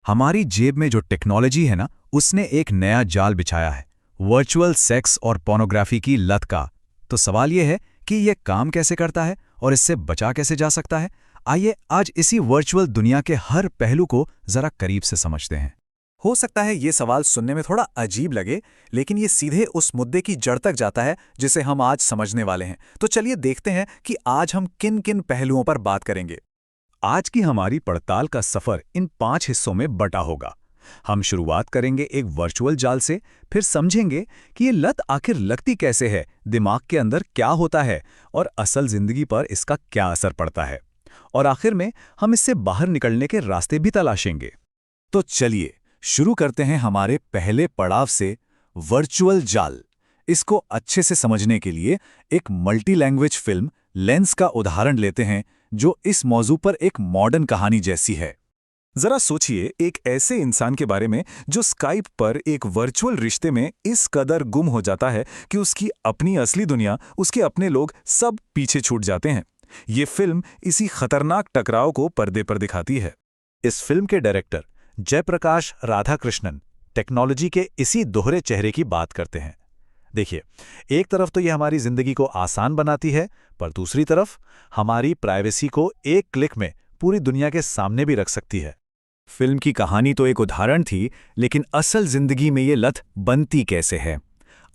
हमारी जेब में जो टेक्नोलॉजी है ना, उसने एक नया जाल बिछाया है, वर्चुअल सेक्स और पोर्नोग्राफी की लत का। तो सवाल यह है कि यह काम कैसे करता है और इससे बचा कैसे जा सकता है। आइए आज इसी वर्चुअल दुनिया के हर पहलू को जरा करीब से समझते हैं। हो सकता है ये सवाल सुनने में थोड़ा अजीब लगे, लेकिन ये सीधे उस मुद्दे की जड़ तक जाता है जिसे हम आज समझने वाले हैं। तो चलिए देखते हैं कि आज हम किन किन पहलुओं पर बात करेंगे। आज की हमारी पड़ताल का सफर इन 5 हिस्सों में बटा होगा। हम शुरुआत करेंगे एक वर्चुअल जाल से, फिर समझेंगे कि ये लत आखिर लगती कैसे है, दिमाग के अंदर क्या होता है और असल जिंदगी पर इसका क्या असर पड़ता है, और आखिर में हम इससे बाहर निकलने के रास्ते भी तलाशेंगे। तो चलिए शुरू करते हैं हमारे पहले पड़ाव से, वर्चुअल जाल। इसको अच्छे से समझने के लिए एक मल्टी लैंग्वेज फिल्म लेंस का उदाहरण लेते हैं, जो इस मौजू पर एक मॉडर्न कहानी जैसी है। जरा सोचिए एक ऐसे इंसान के बारे में जो स्काइप पर एक वर्चुअल रिश्ते में इस कदर गुम हो जाता है कि उसकी अपनी असली दुनिया, उसके अपने लोग सब पीछे छूट जाते हैं। ये फिल्म इसी खतरनाक टकराव को पर्दे पर दिखाती है। इस फिल्म के डायरेक्टर जयप्रकाश राधाकृष्णन टेक्नोलॉजी के इसी दोहरे चेहरे की बात करते हैं। देखिए, एक तरफ तो ये हमारी जिंदगी को आसान बनाती है, पर दूसरी तरफ हमारी प्राइवेसी को एक क्लिक में पूरी दुनिया के सामने भी रख सकती है। फिल्म की कहानी तो एक उदाहरण थी, लेकिन असल जिंदगी में ये लत बनती कैसे है?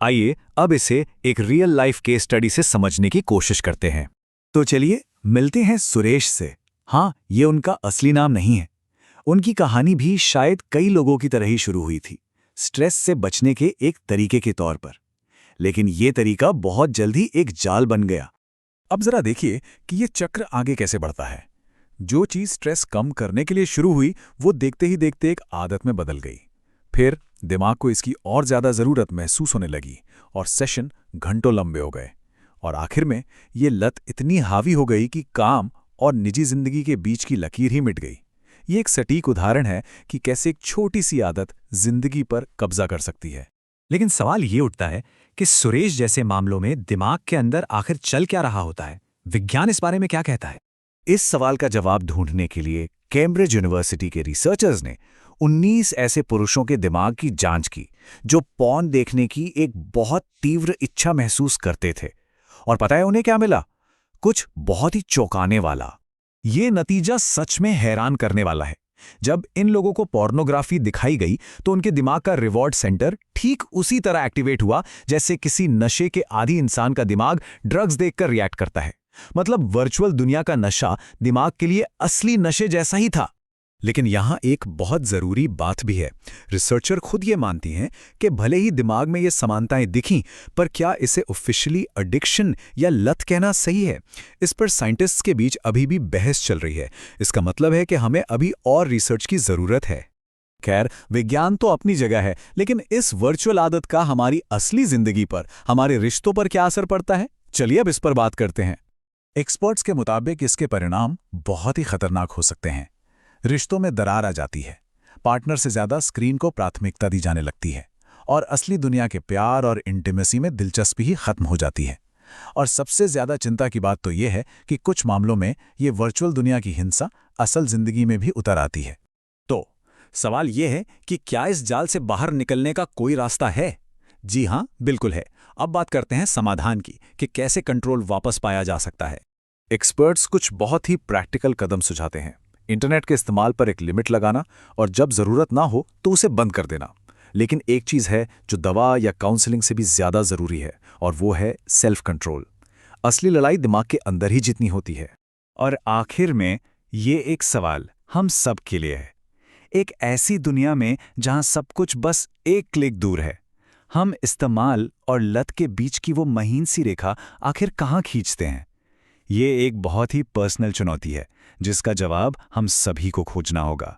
आइए अब इसे एक रियल लाइफ केस स्टडी से समझने की कोशिश करते हैं। तो चलिए मिलते हैं सुरेश से। हाँ, ये उनका असली नाम नहीं है। उनकी कहानी भी शायद कई लोगों की तरह ही शुरू हुई थी, स्ट्रेस से बचने के एक तरीके के तौर पर। लेकिन ये तरीका बहुत जल्दी एक जाल बन गया। अब जरा देखिए कि ये चक्र आगे कैसे बढ़ता है। जो चीज़ स्ट्रेस कम करने के लिए शुरू हुई, वो देखते ही देखते एक आदत में बदल गई। फिर दिमाग को इसकी और ज़्यादा ज़रूरत महसूस होने लगी और सेशन घंटों लंबे हो गए। और आखिर में ये लत इतनी हावी हो गई कि काम और निजी जिंदगी के बीच की लकीर ही मिट गई। ये एक सटीक उदाहरण है कि कैसे एक छोटी सी आदत जिंदगी पर कब्जा कर सकती है। लेकिन सवाल ये उठता है कि सुरेश जैसे मामलों में दिमाग के अंदर आखिर चल क्या रहा होता है? विज्ञान इस बारे में क्या कहता है? इस सवाल का जवाब ढूंढने के लिए कैम्ब्रिज यूनिवर्सिटी के रिसर्चर्स ने 19 ऐसे पुरुषों के दिमाग की जांच की जो पॉर्न देखने की एक बहुत तीव्र इच्छा महसूस करते थे। और पता है उन्हें क्या मिला? कुछ बहुत ही चौंकाने वाला। ये नतीजा सच में हैरान करने वाला है। जब इन लोगों को पोर्नोग्राफी दिखाई गई तो उनके दिमाग का रिवॉर्ड सेंटर ठीक उसी तरह एक्टिवेट हुआ जैसे किसी नशे के आदी इंसान का दिमाग ड्रग्स देखकर रिएक्ट करता है। मतलब वर्चुअल दुनिया का नशा दिमाग के लिए असली नशे जैसा ही था। लेकिन यहाँ एक बहुत ज़रूरी बात भी है। रिसर्चर खुद ये मानती हैं कि भले ही दिमाग में ये समानताएं दिखीं, पर क्या इसे ऑफिशियली एडिक्शन या लत कहना सही है? इस पर साइंटिस्ट्स के बीच अभी भी बहस चल रही है। इसका मतलब है कि हमें अभी और रिसर्च की ज़रूरत है। खैर, विज्ञान तो अपनी जगह है, लेकिन इस वर्चुअल आदत का हमारी असली ज़िंदगी पर, हमारे रिश्तों पर क्या असर पड़ता है? चलिए अब इस पर बात करते हैं। एक्सपर्ट्स के मुताबिक इसके परिणाम बहुत ही खतरनाक हो सकते हैं। रिश्तों में दरार आ जाती है, पार्टनर से ज्यादा स्क्रीन को प्राथमिकता दी जाने लगती है और असली दुनिया के प्यार और इंटीमेसी में दिलचस्पी ही खत्म हो जाती है। और सबसे ज्यादा चिंता की बात तो यह है कि कुछ मामलों में ये वर्चुअल दुनिया की हिंसा असल जिंदगी में भी उतर आती है। तो सवाल यह है कि क्या इस जाल से बाहर निकलने का कोई रास्ता है? जी हाँ, बिल्कुल है। अब बात करते हैं समाधान की कि कैसे कंट्रोल वापस पाया जा सकता है। एक्सपर्ट्स कुछ बहुत ही प्रैक्टिकल कदम सुझाते हैं। इंटरनेट के इस्तेमाल पर एक लिमिट लगाना और जब ज़रूरत ना हो तो उसे बंद कर देना। लेकिन एक चीज़ है जो दवा या काउंसलिंग से भी ज़्यादा ज़रूरी है, और वो है सेल्फ कंट्रोल। असली लड़ाई दिमाग के अंदर ही जितनी होती है। और आखिर में ये एक सवाल हम सब के लिए है। एक ऐसी दुनिया में जहां सब कुछ बस एक क्लिक दूर है, हम इस्तेमाल और लत के बीच की वो महीन सी रेखा आखिर कहाँ खींचते हैं? ये एक बहुत ही पर्सनल चुनौती है जिसका जवाब हम सभी को खोजना होगा।